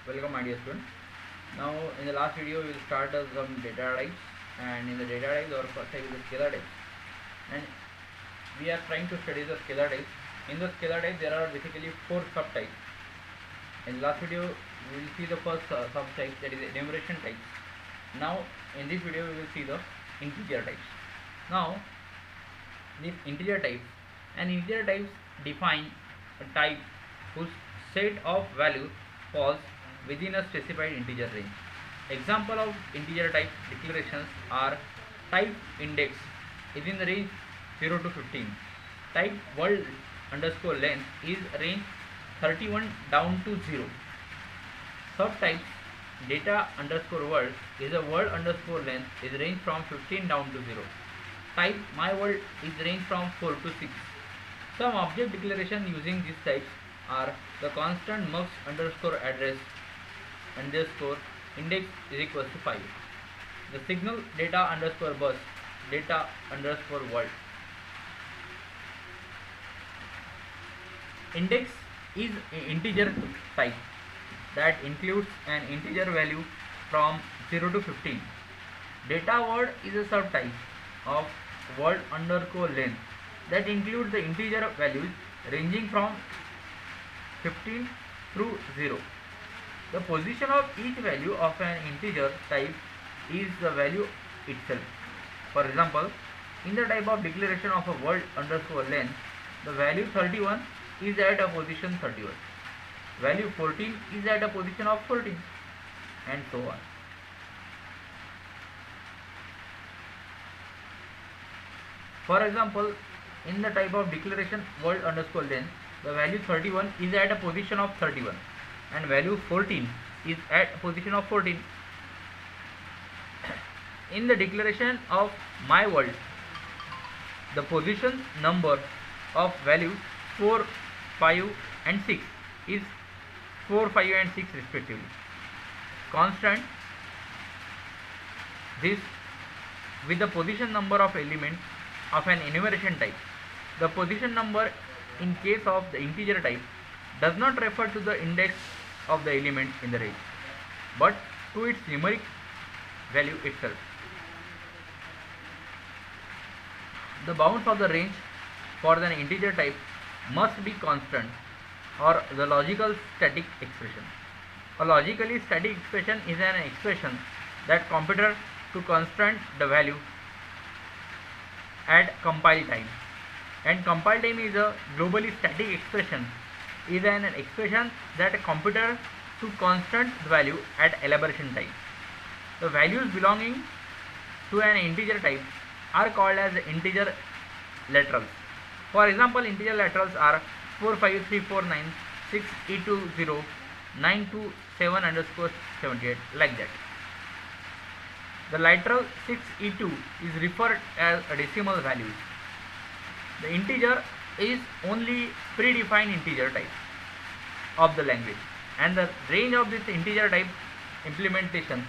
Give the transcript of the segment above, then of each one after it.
Welcome my dear student. Now in the last video we will start some data types, and in the data types our first type is the scalar type, and we are trying to study the scalar types. In the scalar type there are basically four subtypes. In the last video we will see the first subtype, that is enumeration types. Now in this video we will see the integer types. Now these integer types, and integer types define a type whose set of values falls within a specified integer range. Example of integer type declarations are type index is in the range 0 to 15. Type world underscore length is range 31 down to 0. Subtypes data underscore world is a world underscore length is range from 15 down to 0. Type my world is range from 4 to 6. Some object declaration using these types are the constant mux underscore address underscore index is equal to 5. The signal data underscore bus data underscore world. Index is an integer type that includes an integer value from 0 to 15. Data word is a subtype of word underscore length that includes the integer values ranging from 15 through 0. The position of each value of an integer type is the value itself. For example, in the type of declaration of a word underscore length, the value 31 is at a position 31. Value 14 is at a position of 14, and so on. For example, in the type of declaration word underscore length, the value 31 is at a position of 31 and value 14 is at a position of 14. In the declaration of my world, the position number of values 4, 5 and 6 is 4, 5 and 6 respectively. Constant this with the position number of elements of an enumeration type. The position number in case of the integer type does not refer to the index of the element in the range, but to its numeric value itself. The bounds of the range for the integer type must be constant or the logical static expression. A logically static expression is an expression that computer to constant the value at compile time, and compile time is a globally static expression is an expression that a computer to constant value at elaboration time. The values belonging to an integer type are called as integer literals. For example, integer literals are 45349 6E20 927 underscore 78, like that. The literal 6E2 is referred as a decimal values. The integer is only predefined integer type of the language, and the range of this integer type implementation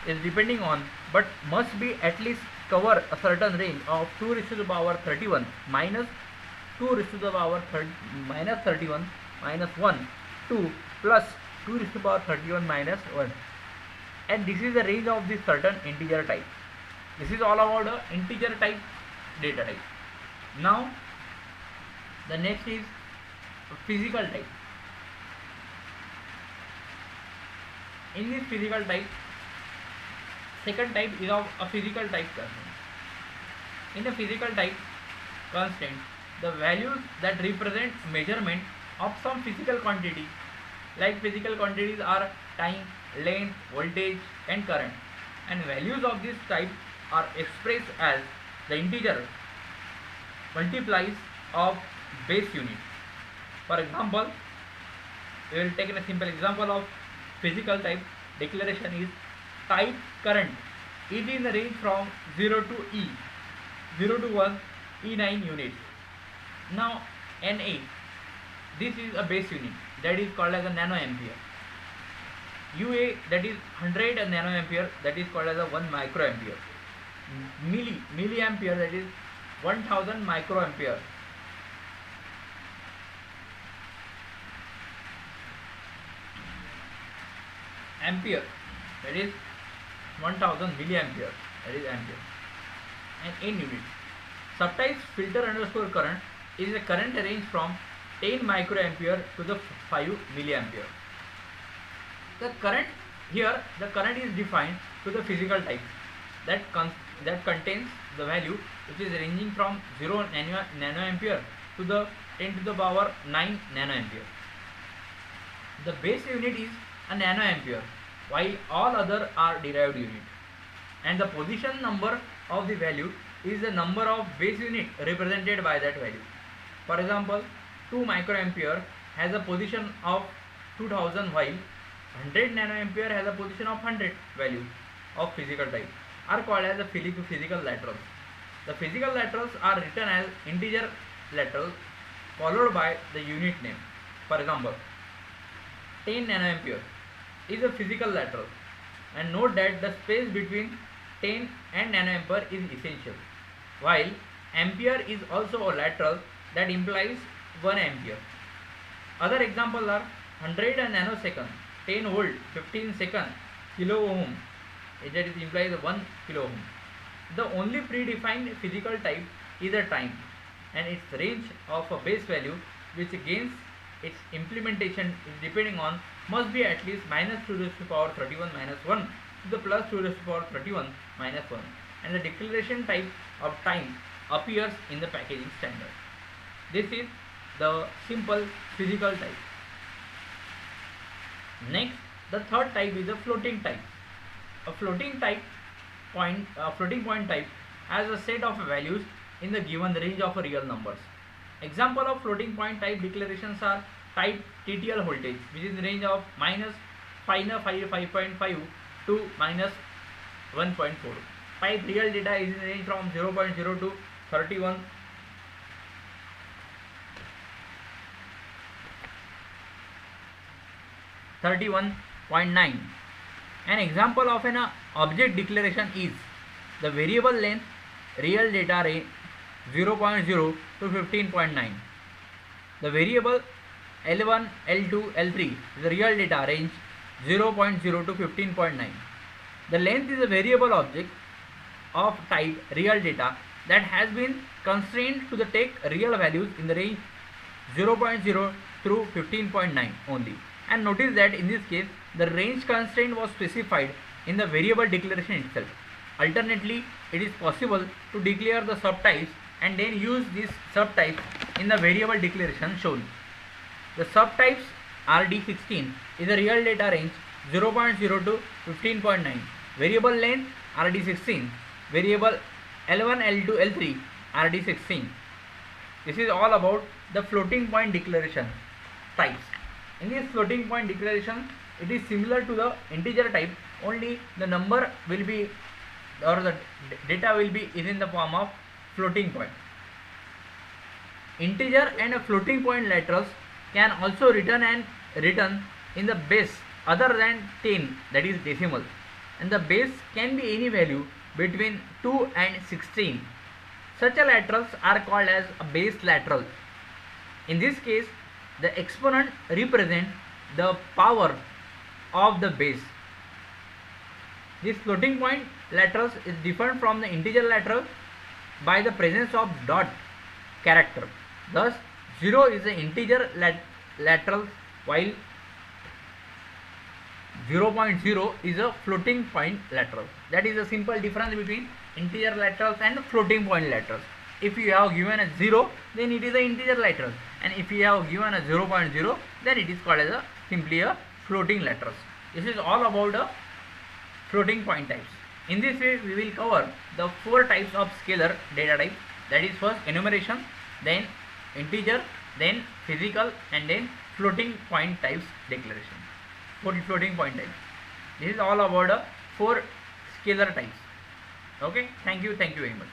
is depending on but must be at least cover a certain range of 2 raised to the power 31 minus 2 raised to the power minus 31 minus 1 2 plus 2 raised to the power 31 minus 1, and this is the range of this certain integer type. This is all about the integer type data type. Now the next is physical type. In this physical type, second type is of a physical type constant. In a physical type constant, the values that represent measurement of some physical quantity, like physical quantities are time, length, voltage and current, and values of this type are expressed as the integer multiplies of base unit. For example, we will take a simple example of physical type declaration is type current is in the range from 0 to E, 0 to 1 E9 units. Now Na, this is a base unit that is called as a nanoampere. UA, that is 100 nanoampere, that is called as a 1 microampere. Milliampere, that is 1000 microampere. ampere, that is 1000 milliampere, that is ampere. And in unit, subtypes filter underscore current is a current range from 10 microampere to the 5 milliampere. The current here, the current is defined to the physical type that contains the value which is ranging from 0 nanoampere to the 10 to the power 9 nanoampere. The base unit is a nanoampere, while all other are derived unit, and the position number of the value is the number of base unit represented by that value. For example, 2 microampere has a position of 2000, while 100 nanoampere has a position of 100 value of physical type are called as the physical laterals. The physical laterals are written as integer laterals followed by the unit name. For example, 10 nanoampere is a physical lateral, and note that the space between 10 and nanoampere is essential, while ampere is also a lateral that implies 1 ampere. Other examples are 100 nanosecond, 10 volt, 15 second, kilo ohm, that is implies 1 kilo ohm. The only predefined physical type is a time, and its range of a base value which gains its implementation is depending on must be at least minus 2 raised to the power 31 minus 1 to the plus 2 raised to the power 31 minus 1, and the declaration type of time appears in the packaging standard. This is the simple physical type. Next, the third type is a floating type. A floating point type has a set of values in the given range of real numbers. Example of floating point type declarations are type TTL voltage, which is in the range of minus 5.5 to minus 1.4. Type real data is in the range from 0.0 to 31.9. An example of an object declaration is the variable length real data range 0.0 to 15.9. The variable L1, L2, L3 is the real data range 0.0 to 15.9. The length is a variable object of type real data that has been constrained to the take real values in the range 0.0 through 15.9 only. And notice that in this case the range constraint was specified in the variable declaration itself. Alternately, it is possible to declare the subtypes and then use these subtypes in the variable declaration shown. The subtypes RD16 is a real data range 0.0 to 15.9. Variable length RD16. Variable L1, L2, L3 RD16. This is all about the floating point declaration types. In this floating point declaration, it is similar to the integer type, only the number will be, or the data will be is in the form of floating point. Integer and floating point laterals can also written in the base other than 10, that is decimal, and the base can be any value between 2 and 16. Such a laterals are called as a base lateral. In this case, the exponent represents the power of the base. This floating point laterals is different from the integer lateral by the presence of dot character. Thus, 0 is the integer lateral, while 0.0 is a floating point lateral. That is a simple difference between integer laterals and floating point laterals. If you have given a 0, then it is an integer lateral, and if you have given a 0.0, then it is called as simply a floating laterals. This is all about the floating point types. In this way, we will cover the 4 types of scalar data type, that is first enumeration, then integer, then physical, and then floating point types declaration. Floating point types. This is all about the 4 scalar types. Okay, thank you very much.